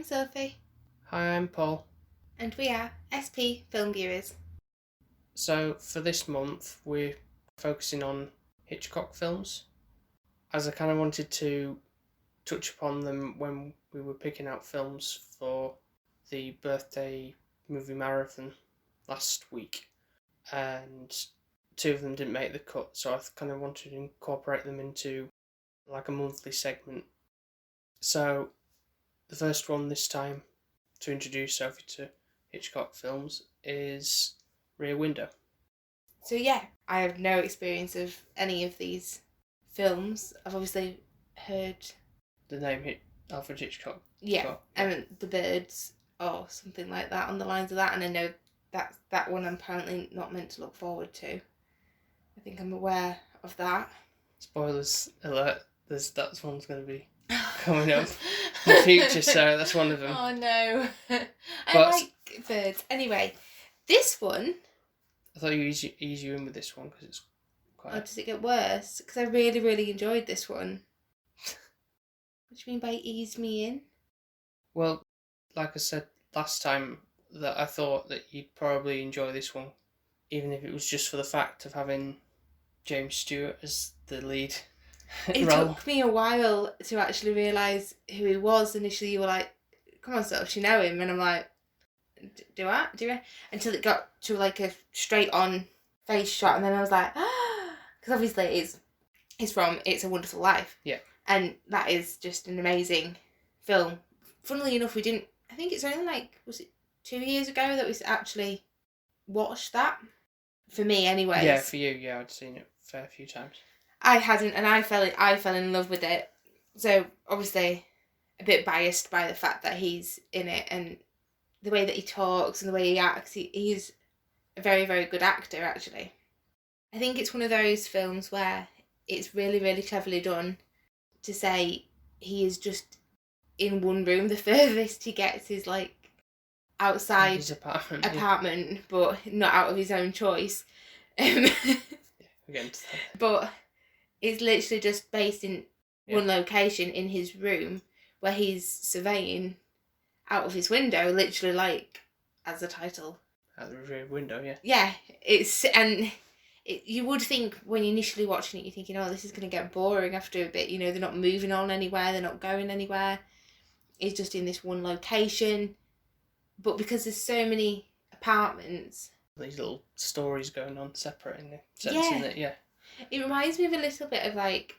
Sophie. Hi, I'm Paul. And we are SP Film Viewers. So, for this month, we're focusing on Hitchcock films, as I kind of wanted to touch upon them when we were picking out films for the birthday movie marathon last week. And two of them didn't make the cut, so I kind of wanted to incorporate them into like a monthly segment. So, the first one this time to introduce Sophie to Hitchcock films is Rear Window. So yeah, I have no experience of any of these films. I've obviously heard The name Alfred Hitchcock. The Birds or something like that on the lines of that, and I know that one I'm apparently not meant to look forward to. I think I'm aware of that. Spoilers alert, that one's going to be coming up in the future, so that's one of them. Oh no. I like birds. Anyway, this one... I thought you ease you in with this one because it's quite... Oh, does it get worse? Because I really, really enjoyed this one. What do you mean by ease me in? Well, like I said last time, that I thought that you'd probably enjoy this one, even if it was just for the fact of having James Stewart as the lead. It took me a while to actually realise who he was. Initially, you were like, come on, Soph, you know him? And I'm like, do I? Until it got to like a straight on face shot, and then I was like, because obviously it's from It's a Wonderful Life. Yeah. And that is just an amazing film. Funnily enough, I think it's only was it 2 years ago that we actually watched that? For me, anyway. Yeah, for you, yeah, I'd seen it a fair few times. I hadn't, and I fell in love with it. So obviously, a bit biased by the fact that he's in it and the way that he talks and the way he acts. He's a very, very good actor, actually. I think it's one of those films where it's really, really cleverly done to say he is just in one room. The furthest he gets is like outside his apartment, yeah. But not out of his own choice. But it's literally just based in one location in his room where he's surveying out of his window, literally like as the title. Out the rear window, yeah. Yeah, you would think when you're initially watching it, you're thinking, oh, this is going to get boring after a bit. You know, they're not moving on anywhere, they're not going anywhere. It's just in this one location. But because there's so many apartments... These little stories going on separate in the sense in it, yeah. It reminds me of a little bit of like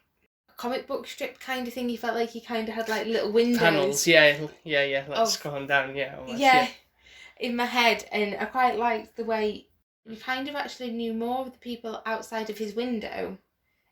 a comic book strip kind of thing. You felt like you kind of had like little windows. Panels, yeah. Like scrolling down, almost, yeah. In my head, and I quite liked the way you kind of actually knew more of the people outside of his window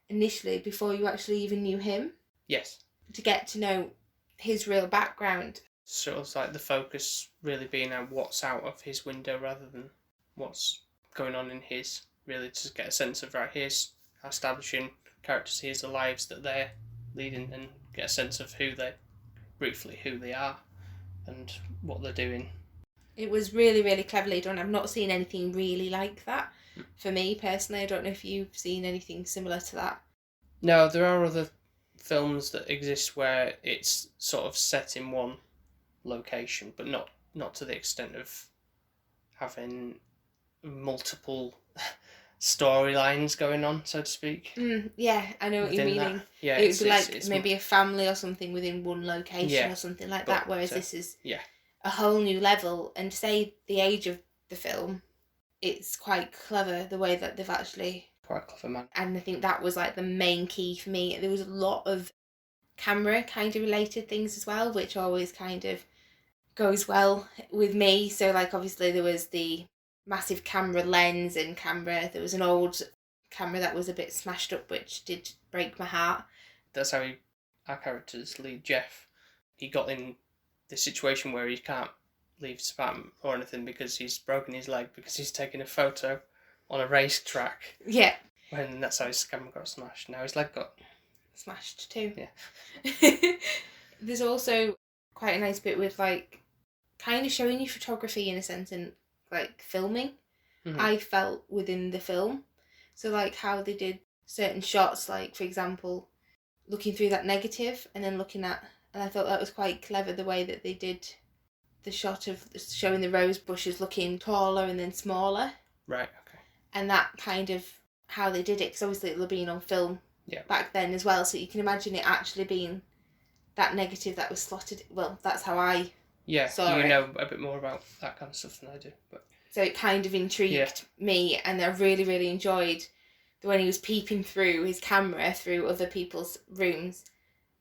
initially before you actually even knew him. Yes. To get to know his real background. Sort of like the focus really being on what's out of his window rather than what's going on in his, really, to get a sense of, right, here's establishing characters, here's the lives that they're leading, and get a sense of who they are and what they're doing. It was really, really cleverly done. I've not seen anything really like that. For me, personally, I don't know if you've seen anything similar to that. No, there are other films that exist where it's sort of set in one location, but not to the extent of having multiple storylines going on, so to speak. Yeah, I know what you're meaning. Yeah, it would be like maybe a family or something within one location or something like that, whereas this is a whole new level. And to say the age of the film, it's quite clever the way that they've actually... Quite clever, man. And I think that was like the main key for me. There was a lot of camera kind of related things as well, which always kind of goes well with me. So like obviously there was the massive camera lens and camera. There was an old camera that was a bit smashed up, which did break my heart. That's how our character's lead, Jeff, he got in this situation where he can't leave his apartment or anything because he's broken his leg because he's taking a photo on a racetrack. Yeah. When that's how his camera got smashed. Now his leg got smashed too. Yeah. There's also quite a nice bit with like kind of showing you photography in a sense and like filming. I felt within the film. So like how they did certain shots, like for example, looking through that negative and then looking at, and I thought that was quite clever the way that they did the shot of showing the rose bushes looking taller and then smaller. Right, okay. And that kind of how they did it, because obviously it'll have been on film back then as well, so you can imagine it actually being that negative that was slotted. Well, that's how I saw it. Know a bit more about that kind of stuff than I do. But so it kind of intrigued me, and I really, really enjoyed when he was peeping through his camera through other people's rooms,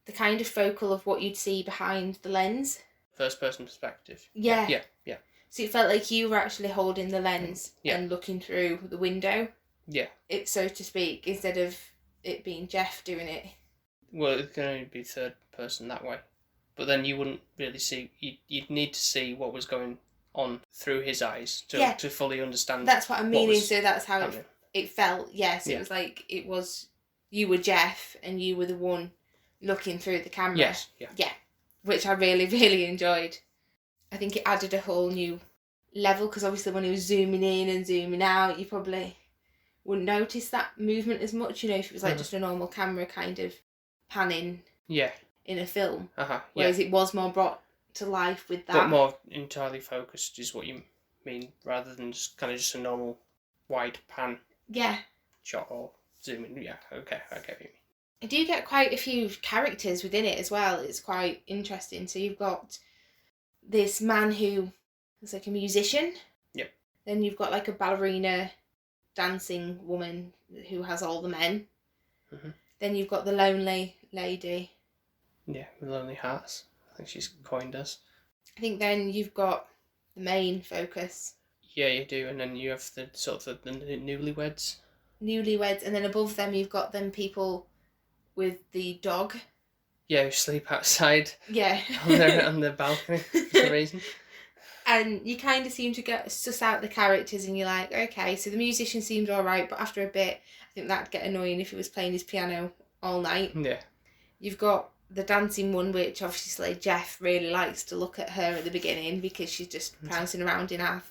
the kind of focal of what you'd see behind the lens. First person perspective. Yeah. Yeah. So it felt like you were actually holding the lens and looking through the window. Yeah. It, so to speak, instead of it being Jeff doing it. Well, it can only be third person that way. But then you wouldn't really see... You'd need to see what was going on through his eyes to fully understand. That's what I'm meaning. So that's how happening. It felt. Yes, it was like it was... You were Jeff and you were the one looking through the camera. Yes, yeah. Which I really, really enjoyed. I think it added a whole new level, because obviously when he was zooming in and zooming out, you probably wouldn't notice that movement as much, you know, if it was like just a normal camera kind of panning in a film. Whereas it was more brought to life with that. But more entirely focused is what you mean, rather than just kind of just a normal wide pan shot or zooming. Yeah, okay, I get what you mean. I do get quite a few characters within it as well. It's quite interesting. So you've got this man who is like a musician. Yep. Then you've got like a ballerina dancing woman who has all the men. Mm-hmm. Then you've got the lonely lady. Yeah, with Lonely Hearts. I think she's coined us. I think then you've got the main focus. Yeah, you do. And then you have the sort of the newlyweds. Newlyweds. And then above them you've got them people with the dog. Yeah, who sleep outside. Yeah. on their balcony for some reason. And you kind of seem to suss out the characters, and you're like, okay, so the musician seemed alright, but after a bit, I think that'd get annoying if he was playing his piano all night. Yeah. You've got the dancing one, which obviously Jeff really likes to look at her at the beginning because she's just bouncing around in her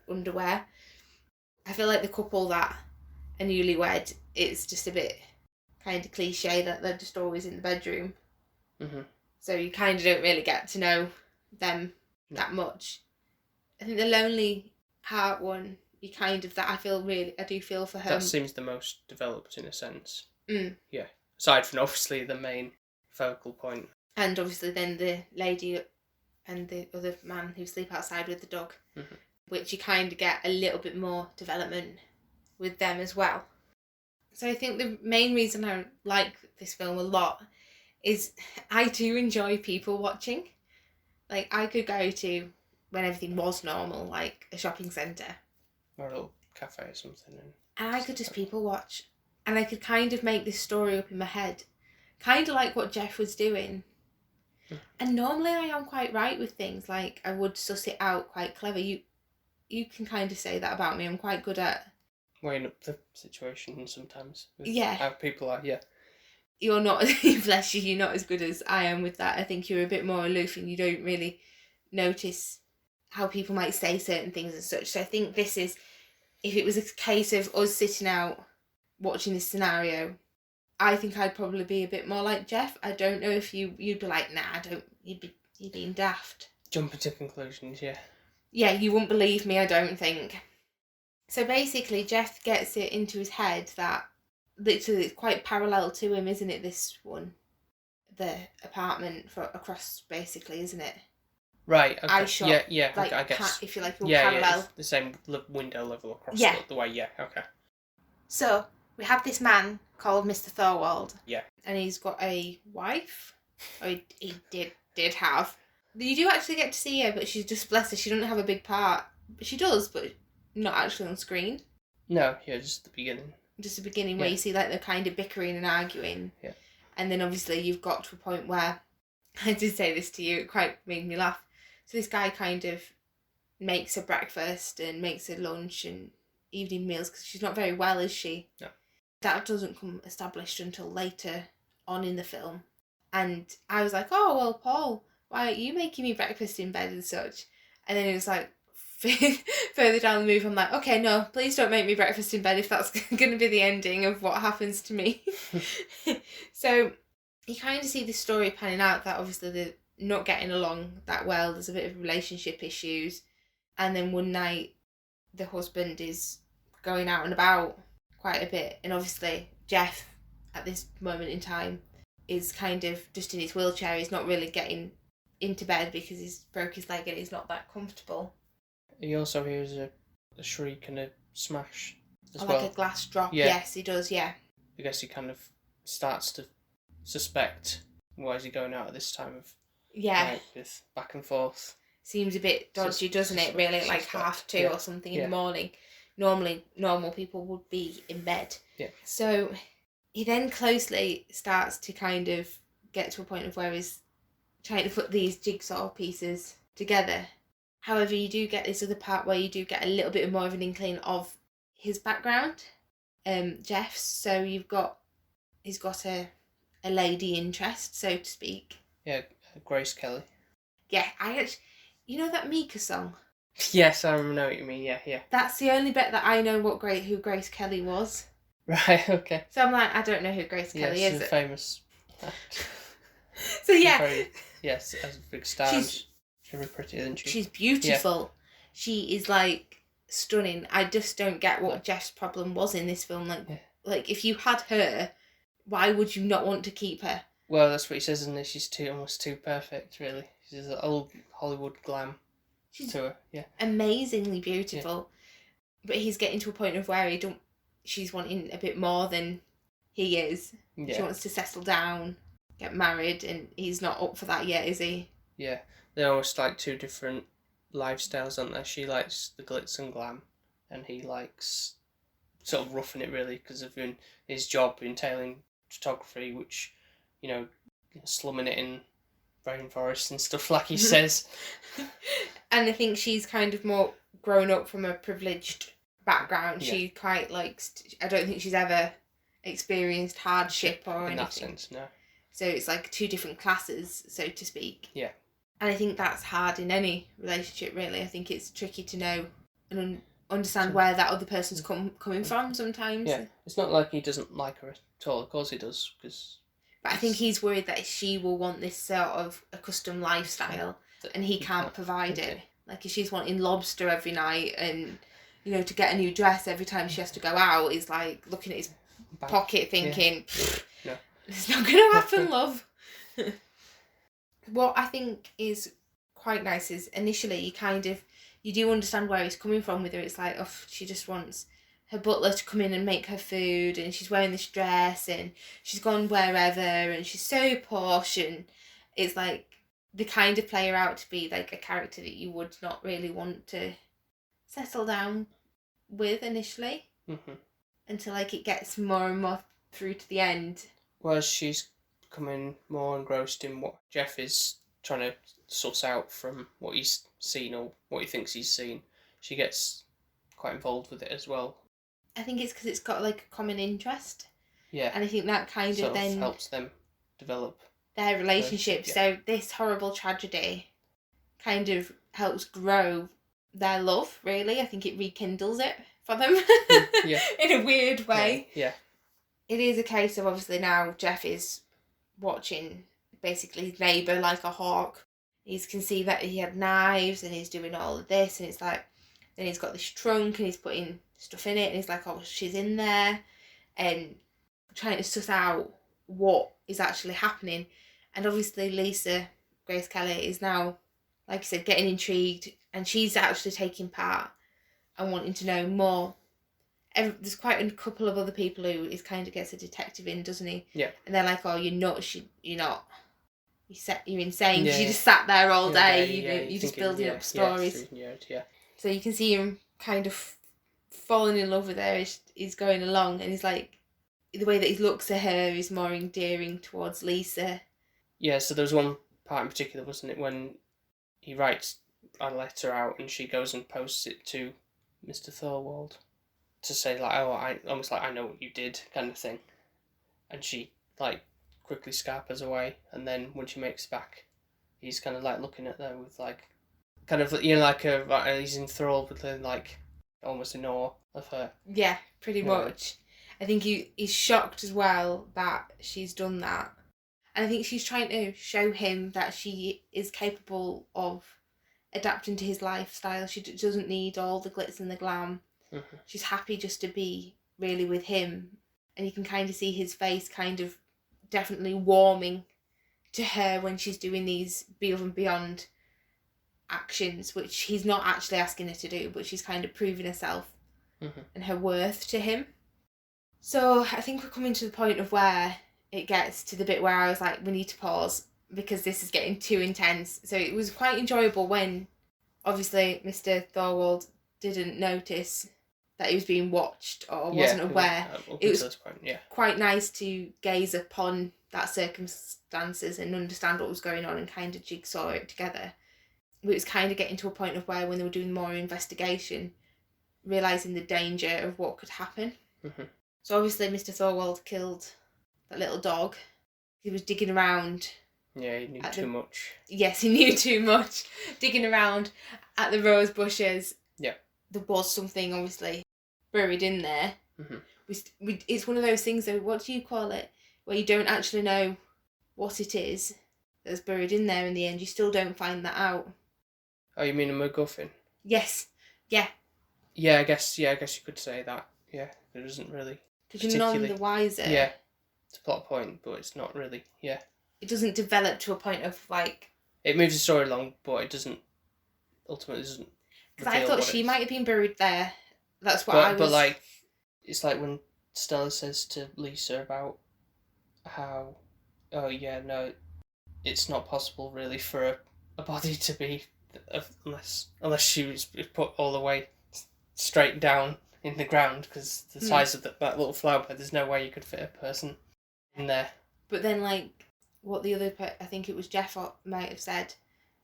underwear. I feel like the couple that are newlywed, it's just a bit kind of cliche that they're just always in the bedroom. Mm-hmm. So you kind of don't really get to know them that much. I think the Lonely Heart one, you kind of, that I do feel for her. That seems the most developed in a sense. Mm. Yeah. Aside from obviously the main focal point. And obviously then the lady and the other man who sleep outside with the dog, which you kind of get a little bit more development with them as well. So I think the main reason I like this film a lot is I do enjoy people watching. Like, I could go to, when everything was normal, like a shopping centre. Or a little cafe or something. And I could just people watch. And I could kind of make this story up in my head. Kind of like what Jeff was doing. And normally I am quite right with things. Like, I would suss it out quite clever. You can kind of say that about me. I'm quite good at weighing up the situation sometimes. Yeah. How people are, yeah. You're not, bless you, you're not as good as I am with that. I think you're a bit more aloof and you don't really notice how people might say certain things and such. So I think this is, if it was a case of us sitting out watching this scenario, I think I'd probably be a bit more like Jeff. I don't know if you'd be like, nah, you're being daft. Jumping to conclusions, yeah. Yeah, you wouldn't believe me, I don't think. So basically, Jeff gets it into his head that literally it's quite parallel to him, isn't it, this one? The apartment for across, basically, isn't it? Right, okay. I shot, yeah, like, I guess. if you like, parallel. Yeah, the same window level across the way, yeah, okay. So, we have this man called Mr. Thorwald. Yeah. And he's got a wife. Or he did have. You do actually get to see her, but she's just, bless her, she doesn't have a big part. But she does, but not actually on screen. No, yeah, just the beginning. Just the beginning where you see like they're kind of bickering and arguing. Yeah. And then obviously you've got to a point where, I did say this to you, it quite made me laugh. So this guy kind of makes her breakfast and makes her lunch and evening meals because she's not very well, is she? No. That doesn't come established until later on in the film. And I was like, oh, well, Paul, why aren't you making me breakfast in bed and such? And then it was like, further down the movie, I'm like, okay, no, please don't make me breakfast in bed if that's going to be the ending of what happens to me. So you kind of see the story panning out that obviously not getting along that well. There's a bit of relationship issues. And then one night, the husband is going out and about quite a bit. And obviously, Jeff, at this moment in time, is kind of just in his wheelchair. He's not really getting into bed because he's broke his leg and he's not that comfortable. He also hears a shriek and a smash as Or well. like a glass drop. Yeah. Yes, he does, yeah. I guess he kind of starts to suspect, why is he going out at this time of night with back and forth. Seems a bit dodgy, doesn't it, really? Like 2:30 or something in the morning. Normally, normal people would be in bed. Yeah. So he then closely starts to kind of get to a point of where he's trying to put these jigsaw pieces together. However, you do get this other part where you do get a little bit more of an inkling of his background, Jeff's. So he's got a lady interest, so to speak. Yeah, Grace Kelly. Yeah, you know that Mika song? Yes, I know what you mean. Yeah. That's the only bit that I know who Grace Kelly was. Right. Okay. So I'm like, I don't know who Grace Kelly is. She's a famous. So yeah. Yes, as a big star. She's very pretty, isn't she? She's beautiful. Yeah. She is like stunning. I just don't get what Jeff's problem was in this film. Like if you had her, why would you not want to keep her? Well, that's what he says, isn't it? She's almost too perfect, really. She's an old Hollywood glam to her. Yeah. Amazingly beautiful. Yeah. But he's getting to a point of where she's wanting a bit more than he is. Yeah. She wants to settle down, get married, and he's not up for that yet, is he? Yeah. They're almost like two different lifestyles, aren't they? She likes the glitz and glam, and he likes sort of roughing it, really, because of his job entailing photography, which, slumming it in rainforests and stuff, like he says. And I think she's kind of more grown up from a privileged background. Yeah. She quite likes... I don't think she's ever experienced hardship or anything. In that sense, no. So it's like two different classes, so to speak. Yeah. And I think that's hard in any relationship, really. I think it's tricky to know and understand where that other person's coming from sometimes. Yeah, it's not like he doesn't like her at all. Of course he does, But I think he's worried that she will want this sort of a custom lifestyle and he can't provide it. Like if she's wanting lobster every night and, to get a new dress every time she has to go out, he's like looking at his pocket thinking, no. It's not going to happen, love. What I think is quite nice is initially you do understand where he's coming from with her. It's like, she just wants her butler to come in and make her food, and she's wearing this dress and she's gone wherever and she's so posh, and it's like they kind of play her out to be like a character that you would not really want to settle down with initially. Mm-hmm. Until like it gets more and more through to the end. Well, she's becoming more engrossed in what Jeff is trying to suss out from what he's seen or what he thinks he's seen. She gets quite involved with it as well. I think it's because it's got like a common interest. Yeah. And I think that kind sort of then helps them develop their relationship. Yeah. So this horrible tragedy kind of helps grow their love, really. I think it rekindles it for them. Yeah. In a weird way. Yeah. It is a case of obviously now Jeff is watching basically his neighbour like a hawk. He can see that he had knives and he's doing all of this, and it's like, then he's got this trunk and he's putting stuff in it and he's like, she's in there, and trying to suss out what is actually happening. And obviously Lisa, Grace Kelly, is now, like I said, getting intrigued, and she's actually taking part and wanting to know more. There's quite a couple of other people who he kind of gets a detective in, doesn't he? Yeah. And they're like, you're nuts, you're not. You're insane because you just sat there all day. You're just building up stories. Yeah. So you can see him kind of falling in love with her as he's going along, and he's like, the way that he looks at her is more endearing towards Lisa. Yeah, so there was one part in particular, wasn't it, when he writes a letter out and she goes and posts it to Mr. Thorwald to say like, almost like I know what you did kind of thing, and she like quickly scarpers away, and then when she makes back, he's kind of like looking at her with like, kind of like he's enthralled with her, like almost in awe of her. Yeah, pretty much. I think he's shocked as well that she's done that, And I think she's trying to show him that she is capable of adapting to his lifestyle. She doesn't need all the glitz and the glam. Mm-hmm. She's happy just to be really with him. And you can kind of see his face kind of definitely warming to her when she's doing these above and beyond actions, which he's not actually asking her to do, but she's kind of proving herself and her worth to him. So I think we're coming to the point of where it gets to the bit where I was like, we need to pause because this is getting too intense. So it was quite enjoyable when, obviously, Mr. Thorwald didn't notice that he was being watched or wasn't aware. It was quite nice to gaze upon that circumstances and understand what was going on and kind of jigsaw it together. It was kind of getting to a point of where when they were doing more investigation, realising the danger of what could happen. So obviously Mr. Thorwald killed that little dog. He was digging around. Yeah, he knew too much. Yes, he knew too much. Digging around at the rose bushes. Yeah. There was something obviously buried in there. It's one of those things though, what do you call it? Where you don't actually know what it is that's buried in there in the end. You still don't find that out. Oh, you mean a MacGuffin? Yes. Yeah. Yeah, I guess you could say that. Yeah, it isn't really. Because you're none the wiser. Yeah, it's a plot point, but it's not really. Yeah. It doesn't develop to a point of like. It moves the story along, but it doesn't. Ultimately, doesn't. Because I thought she might have been buried there. That's what I was. But like, it's like when Stella says to Lisa about how, oh yeah, no, it's not possible really for a body to be unless she was put all the way straight down in the ground, because the size of that little flower bed, there's no way you could fit a person in there. But then, like, what the other, I think it was Jeff might have said,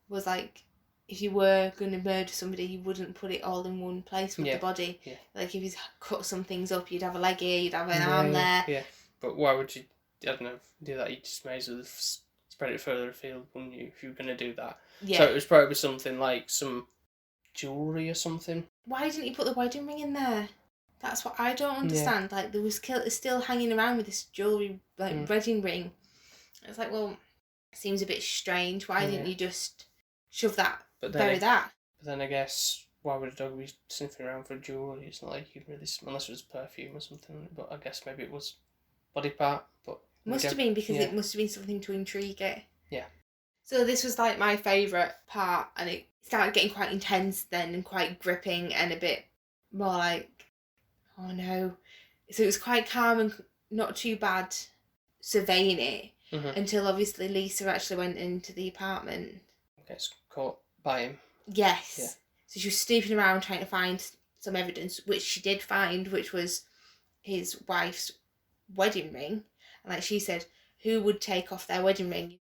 was like, if you were going to murder somebody, you wouldn't put it all in one place with the body. Yeah. Like, if you cut some things up, you'd have a leg here, you'd have an arm there. Yeah, but why would you, I don't know, do that? You just may as well spread it further afield, wouldn't you, if you were going to do that? Yeah. So it was probably something like some jewellery or something. Why didn't he put the wedding ring in there? That's what I don't understand. Yeah. Like, there was still hanging around with this jewellery, like, wedding ring. It's like, well, it seems a bit strange. Why didn't you just shove that, bury that? But then I guess, why would a dog be sniffing around for jewellery? It's not like you'd really, unless it was perfume or something. But I guess maybe it was body part. But must have been, because it must have been something to intrigue it. Yeah. So this was like my favourite part, and it started getting quite intense then and quite gripping and a bit more like, oh no. So it was quite calm and not too bad surveying it until obviously Lisa actually went into the apartment. Gets caught by him. Yes. Yeah. So she was snooping around trying to find some evidence, which she did find, which was his wife's wedding ring. And like she said, who would take off their wedding ring?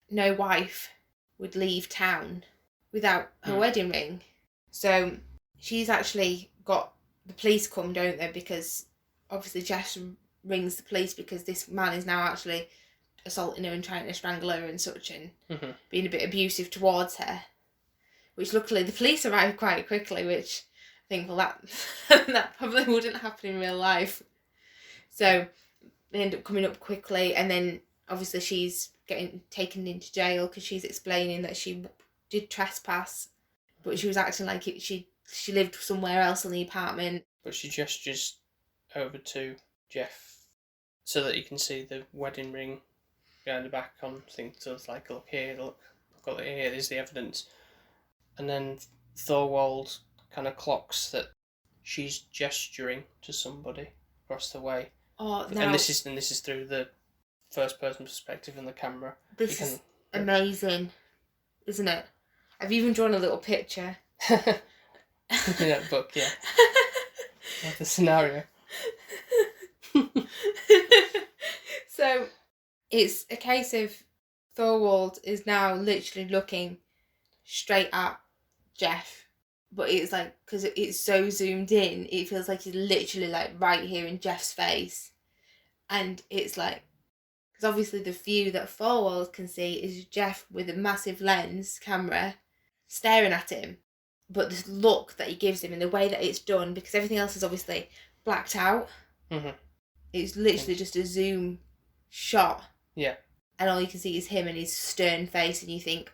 No wife would leave town without her wedding ring. So she's actually got the police come, don't they? Because obviously Jess rings the police because this man is now actually assaulting her and trying to strangle her and such, and being a bit abusive towards her. Which luckily the police arrived quite quickly, which I think, well, that probably wouldn't happen in real life. So they end up coming up quickly, and then obviously she's getting taken into jail because she's explaining that she did trespass, but she was acting like she lived somewhere else in the apartment. But she gestures over to Jeff so that you can see the wedding ring behind the back on things. So it's like, look here, look, I've got it here, there's the evidence. And then Thorwald kind of clocks that she's gesturing to somebody across the way. Oh, no. And this is through the first person perspective in the camera. This is amazing, isn't it? I've even drawn a little picture. In that book, yeah. Like the scenario. So it's a case of Thorwald is now literally looking straight at Jeff, but it's like, because it's so zoomed in, it feels like he's literally like right here in Jeff's face. And it's like, because obviously the view that Thorwald can see is Jeff with a massive lens camera staring at him. But the look that he gives him and the way that it's done, because everything else is obviously blacked out. It's literally just a zoom shot. Yeah. and all you can see is him and his stern face, and you think,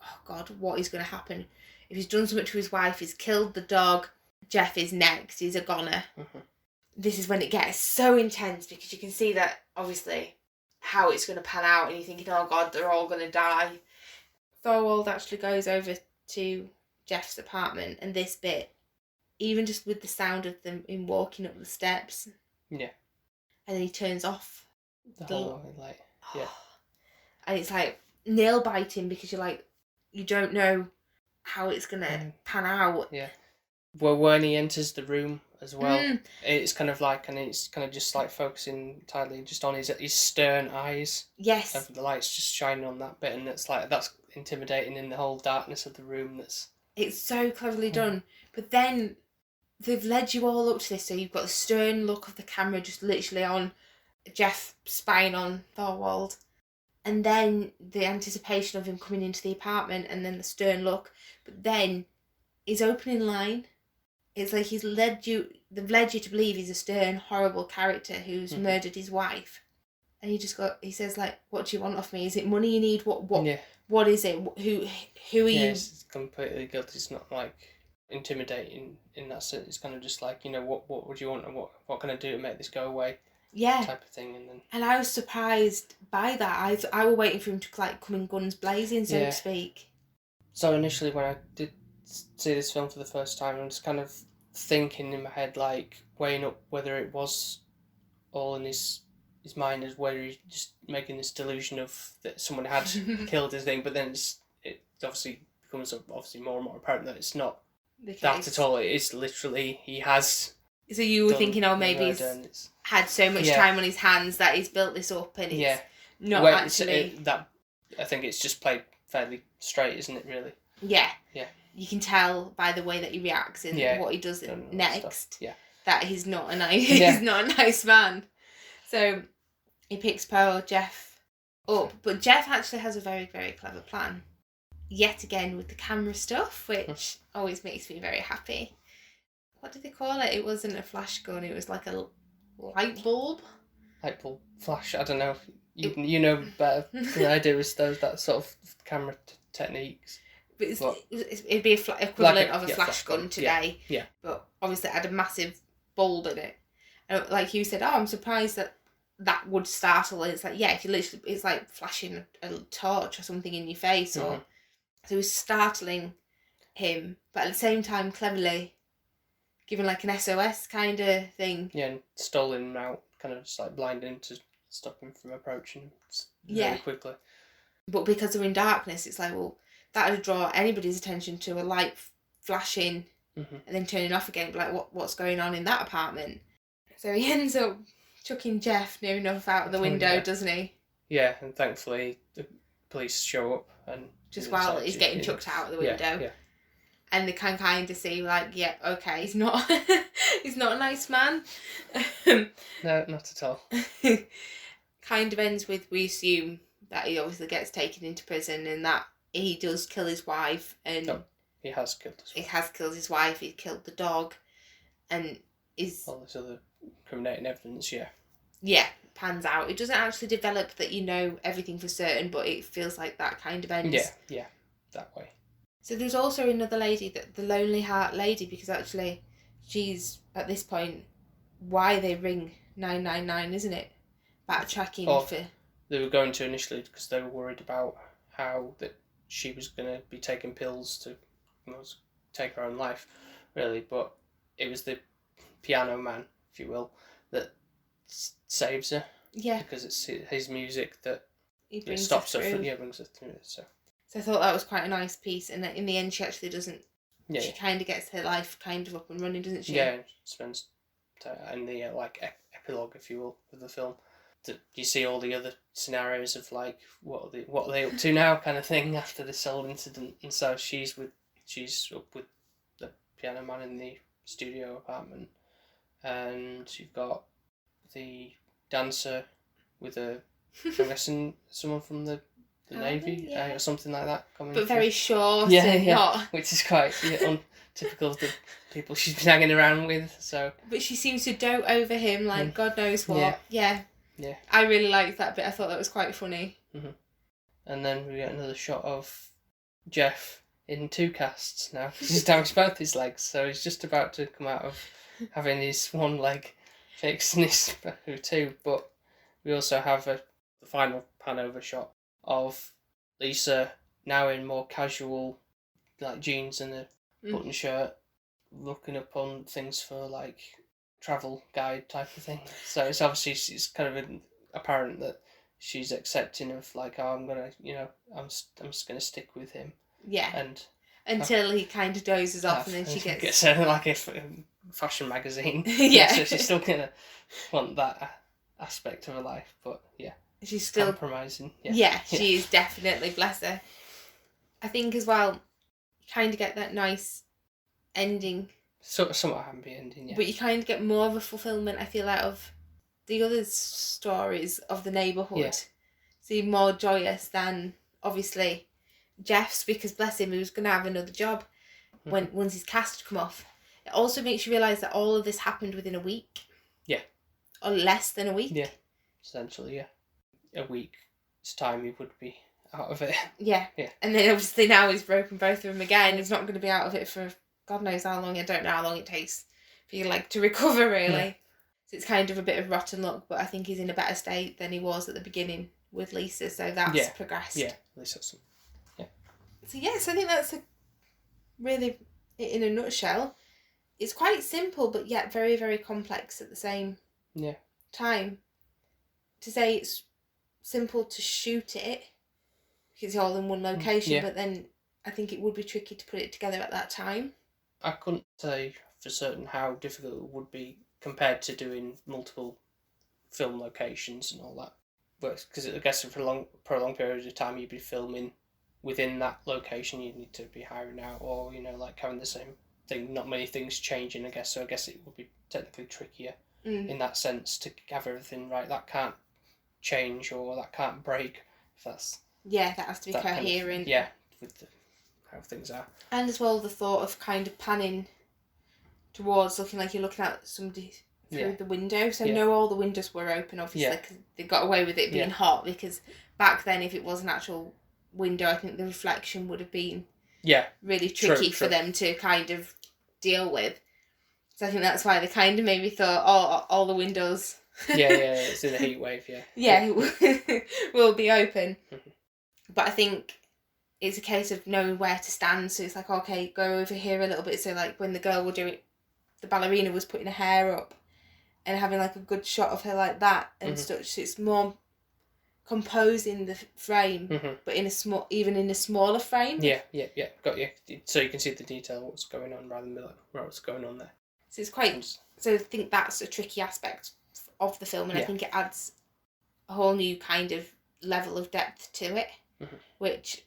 oh God, what is going to happen? If he's done something to his wife, he's killed the dog, Jeff is next, he's a goner. Mm-hmm. This is when it gets so intense, because you can see that, obviously, how it's going to pan out, and you're thinking, oh God, they're all going to die. Thorwald actually goes over to Jeff's apartment, and this bit, even just with the sound of them in walking up the steps, yeah, and then he turns off the whole light, yeah, and it's like nail biting, because you're like, you don't know how it's gonna pan out. Yeah. Well, when he enters the room as well, it's kind of like, and it's kind of just like focusing entirely just on his stern eyes. Yes. And the light's just shining on that bit, and it's like, that's intimidating in the whole darkness of the room. It's so cleverly done. But then they've led you all up to this, so you've got the stern look of the camera just literally on Jeff spying on Thorwald, and then the anticipation of him coming into the apartment, and then the stern look. But then his opening line, it's like they've led you to believe he's a stern, horrible character who's murdered his wife, and he says like, "What do you want off me? Is it money you need? What is it? Who are you?" It's completely guilty. It's not like intimidating in that sense. It's kind of just like, what would you want, and what can I do to make this go away? Yeah. Type of thing, and then. And I was surprised by that. I was waiting for him to like come in guns blazing, so to speak. So initially, when I did see this film for the first time, I was kind of thinking in my head, like weighing up whether it was all in his mind, as whether he's just making this delusion of that someone had killed his thing, but then it obviously becomes more and more apparent that it's not that at all. It is literally, he has. So you were thinking, oh, maybe he's had so much time on his hands that he's built this up, and it's not actually. I think it's just played fairly straight, isn't it? Really. Yeah. Yeah. You can tell by the way that he reacts and what he does next that he's not a nice. He's not a nice man. So he picks poor Jeff up, but Jeff actually has a very, very clever plan. Yet again with the camera stuff, which always makes me very happy. What did they call it? It wasn't a flash gun. It was like a light bulb. Light bulb flash. I don't know. You know better than I do with that sort of camera techniques. But it'd be equivalent of a flash gun today. Yeah. But obviously it had a massive bulb in it. And like you said, I'm surprised that would startle. And it's like, if you literally, it's like flashing a torch or something in your face. Or so it was startling him, but at the same time cleverly giving like an SOS kind of thing. Yeah, and stolen him out, kind of just like blinding to stop him from approaching very quickly. But because they're in darkness, it's like, well, that would draw anybody's attention to a light flashing and then turning off again. Like, what's going on in that apartment? So he ends up chucking Jeff near enough out of the window, doesn't he? Yeah, and thankfully the police show up and just while he's getting chucked out of the window. Yeah. And they can kind of see, like, okay, he's not he's not a nice man. No, not at all. Kind of ends with, we assume that he obviously gets taken into prison and that he does kill his wife. And he has killed his wife. He has killed his wife, he killed the dog, and is... all this other incriminating evidence, pans out. It doesn't actually develop that you know everything for certain, but it feels like that kind of ends. Yeah, that way. So there's also another lady, the Lonely Heart lady, because actually she's, at this point, why they ring 999, isn't it? Backtracking for... They were going to initially because they were worried about how that she was going to be taking pills to take her own life, really, but it was the piano man, if you will, that saves her. Yeah. Because it's his music that stops her from brings her through it, So I thought that was quite a nice piece, and in the end she actually doesn't... Yeah. She kind of gets her life kind of up and running, doesn't she? Yeah, spends in the epilogue, if you will, of the film. You see all the other scenarios of like what are they up to now, kind of thing, after this whole incident, and so she's up with the piano man in the studio apartment, and you've got the dancer with I'm guessing someone from the Navy or something like that coming. But very short, not... which is quite untypical of the people she's been hanging around with. So, but she seems to dote over him like God knows what. Yeah. I really liked that bit. I thought that was quite funny. And then we get another shot of Jeff in 2 casts now, because he's damaged both his legs, so he's just about to come out of having his one leg fixed and his 2, but we also have the final pan over shot of Lisa now in more casual, like jeans and a button shirt, looking up on things for like travel guide type of thing. So it's obviously, it's kind of apparent that she's accepting of like, oh, I'm gonna, I'm just gonna stick with him. Yeah. And until he kind of dozes off, and then she gets like a fashion magazine. Yeah. So she's still gonna want that aspect of her life, but yeah, she's still compromising. Yeah, she is definitely, bless her. I think as well, you kind of get that nice ending. Somewhat happy ending, yeah. But you kind of get more of a fulfillment, I feel, out of the other stories of the neighbourhood. Yeah. Seem more joyous than, obviously, Jeff's, because bless him, he was going to have another job once his cast come off. It also makes you realise that all of this happened within a week. Yeah. Or less than a week. Yeah, essentially, yeah. A week's time he would be out of it. Yeah. Yeah. And then obviously now he's broken both of them again. He's not going to be out of it for God knows how long. I don't know how long it takes for your leg to recover, really. Yeah. So it's kind of a bit of rotten luck, but I think he's in a better state than he was at the beginning with Lisa, so that's progressed. Yeah, Lisa's. Yeah. So yes, I think that's really it in a nutshell. It's quite simple, but yet very, very complex at the same time. To say it's simple to shoot it, because it's all in one location, but then I think it would be tricky to put it together at that time. I couldn't say for certain how difficult it would be compared to doing multiple film locations and all that. But because I guess for a long period of time you'd be filming within that location, you'd need to be hiring out, or like having the same thing, not many things changing, I guess. So I guess it would be technically trickier in that sense to have everything right. That can't change or that can't break. If that's that has to be coherent. Kind of, with how things are. And as well, the thought of kind of panning towards looking like you're looking at somebody through the window. So no, all the windows were open, obviously, because they got away with it being hot. Because back then, if it was an actual window, I think the reflection would have been really tricky for them to kind of deal with. So I think that's why they kind of maybe thought, all the windows. It's in a heat wave. Will be open. But I think it's a case of knowing where to stand. So it's like, okay, go over here a little bit. So like when the girl was doing, the ballerina was putting her hair up and having like a good shot of her like that and stuff. So it's more composing the frame, but even in a smaller frame. Yeah, got you. So you can see the detail of what's going on rather than like what's going on there. So it's quite. So I think that's a tricky aspect of the film, and I think it adds a whole new kind of level of depth to it, which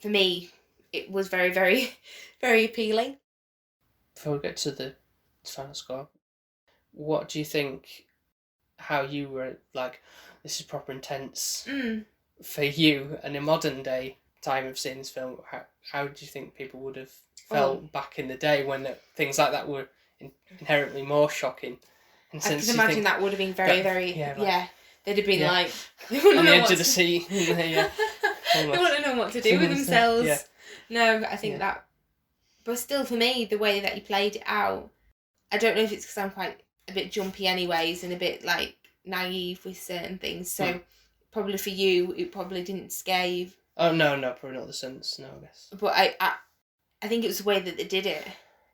for me it was very, very, very appealing. Before we get to the final score, what do you think? How you were like, this is proper intense for you, and in modern day time of seeing this film, how do you think people would have felt back in the day when things like that were inherently more shocking? And I can imagine that would have been very, very they'd have been like on the edge of the seat. They wouldn't know what to do with themselves. No, I think that, but still for me, the way that he played it out, I don't know if it's because I'm quite a bit jumpy anyways and a bit like naive with certain things, so probably for you it probably didn't scare you. Oh no, probably not the sense, no, I guess. But I think it was the way that they did it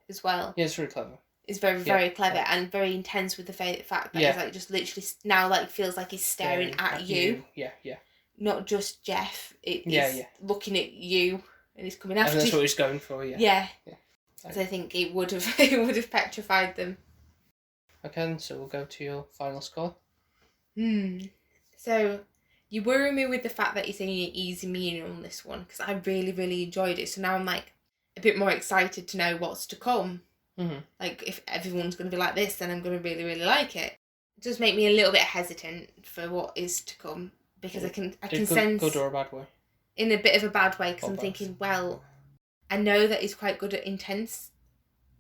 as well. Yeah, it's really clever. It's very, very clever and very intense with the fact that he's like just literally now like feels like he's staring at you. Yeah. Not just Jeff. It's looking at you and he's coming after you. And that's what he's going for. Yeah. So I think it would have petrified them. Okay, then, so we'll go to your final score. So you worry me with the fact that you're saying you're easing me in on this one, because I really, really enjoyed it. So now I'm like a bit more excited to know what's to come. Like if everyone's going to be like this, then I'm going to really, really like it. It does make me a little bit hesitant for what is to come, because I can sense good or a bad way. In a bit of a bad way, because I'm thinking, well, I know that he's quite good at intense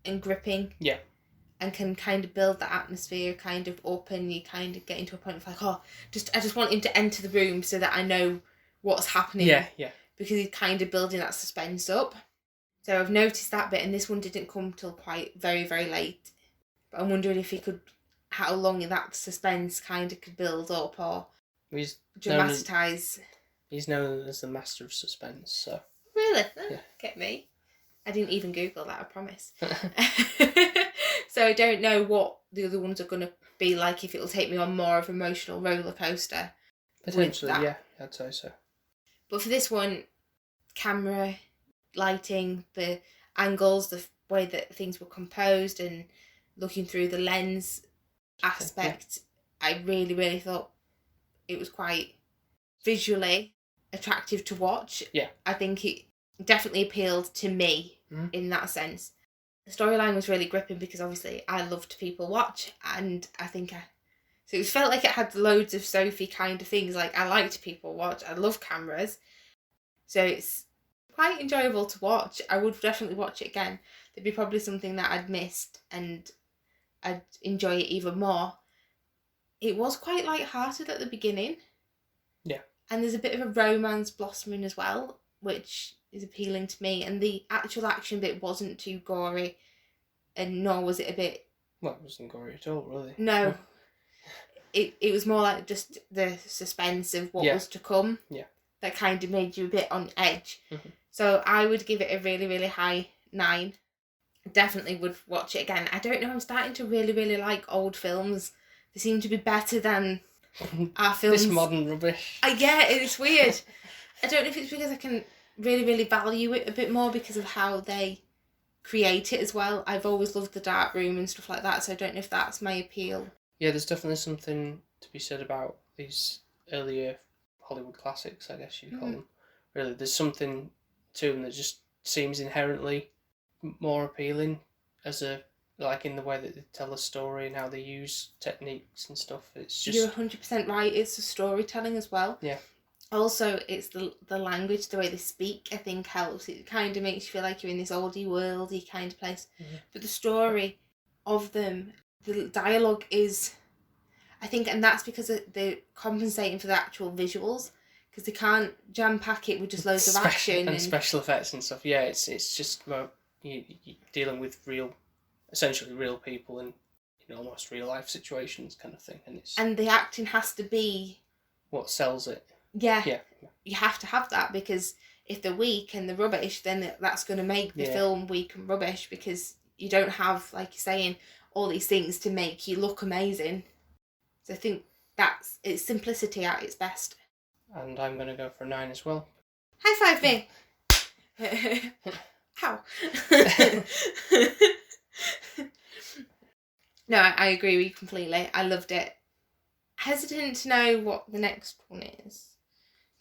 and gripping. Yeah. And can kind of build that atmosphere kind of up, and you kind of get into a point of like, I just want him to enter the room so that I know what's happening. Yeah. Because he's kind of building that suspense up. So I've noticed that bit, and this one didn't come till quite very, very late. But I'm wondering if he could, how long that suspense kind of could build up or dramatise. He's known as the master of suspense, so. Really? Yeah. Get me? I didn't even Google that, I promise. So I don't know what the other ones are going to be like, if it'll take me on more of an emotional roller coaster. Potentially, yeah, I'd say so. But for this one, camera, lighting, the angles, the way that things were composed, and looking through the lens aspect, I really, really thought it was quite visually attractive to watch. Yeah. I think it definitely appealed to me in that sense. The storyline was really gripping because obviously I love to people watch, and I think so it felt like it had loads of Sophie kind of things. Like, I like to people watch, I love cameras, so it's quite enjoyable to watch. I would definitely watch it again. There'd be probably something that I'd missed and I'd enjoy it even more. It was quite light-hearted at the beginning. Yeah. And there's a bit of a romance blossoming as well, which is appealing to me. And the actual action bit wasn't too gory, and nor was it a bit... Well, it wasn't gory at all, really. No. It was more like just the suspense of what was to come. Yeah. That kind of made you a bit on edge. Mm-hmm. So I would give it a really, really high 9. Definitely would watch it again. I don't know, I'm starting to really, really like old films. They seem to be better than our films. This modern rubbish. Yeah, it's weird. I don't know if it's because I can really, really value it a bit more because of how they create it as well. I've always loved the dark room and stuff like that, so I don't know if that's my appeal. Yeah, there's definitely something to be said about these earlier Hollywood classics, I guess you'd call them. Really, there's something to them that just seems inherently more appealing as like in the way that they tell a story and how they use techniques and stuff. It's just... You're 100% right. It's the storytelling as well. Yeah. Also, it's the language, the way they speak, I think helps. It kind of makes you feel like you're in this oldie worldy kind of place. Mm-hmm. But the story of them, the dialogue is, I think, and that's because they're compensating for the actual visuals, because they can't jam-pack it with just loads of action. And special effects and stuff. Yeah, it's just you're dealing with essentially real people in almost real life situations kind of thing. And the acting has to be what sells it. Yeah. You have to have that, because if they're weak and they're rubbish, then that's going to make the film weak and rubbish, because you don't have, like you're saying, all these things to make you look amazing. So I think it's simplicity at its best. And I'm going to go for a 9 as well. High five me! How? No, I agree with you completely. I loved it. Hesitant to know what the next one is.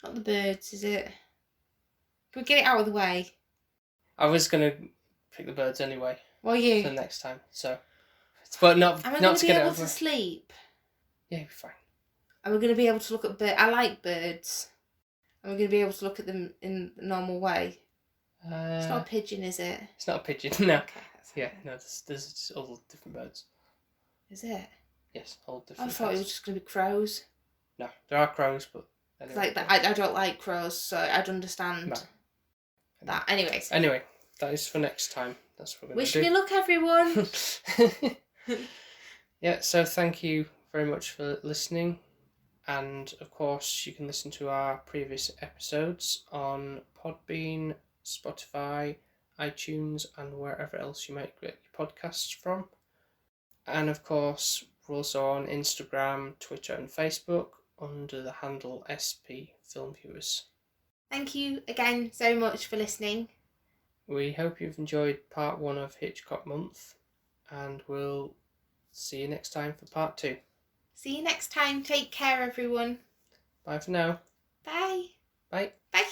Not the birds, is it? Can we get it out of the way? I was going to pick the birds anyway. Were you? For the next time, so... But not Am I going to be able to sleep? Yeah, you'll be fine. Am I going to be able to look at birds? I like birds. Am I going to be able to look at them in the normal way? It's not a pigeon, is it? It's not a pigeon, no. Okay, yeah, no, there's all different birds. Is it? Yes, all different. I thought it was just going to be crows. No, there are crows, but... Anyway, like that, I don't like crows, so I'd understand that. Anyways. Anyway, that is for next time. That's what we're going to do. Wish me luck, everyone! Yeah, so thank you very much for listening. And, of course, you can listen to our previous episodes on Podbean, Spotify, iTunes, and wherever else you might get your podcasts from. And, of course, we're also on Instagram, Twitter, and Facebook under the handle SP Film Viewers. Thank you again so much for listening. We hope you've enjoyed part 1 of Hitchcock Month, and we'll see you next time for part 2. See you next time. Take care, everyone. Bye for now. Bye. Bye. Bye.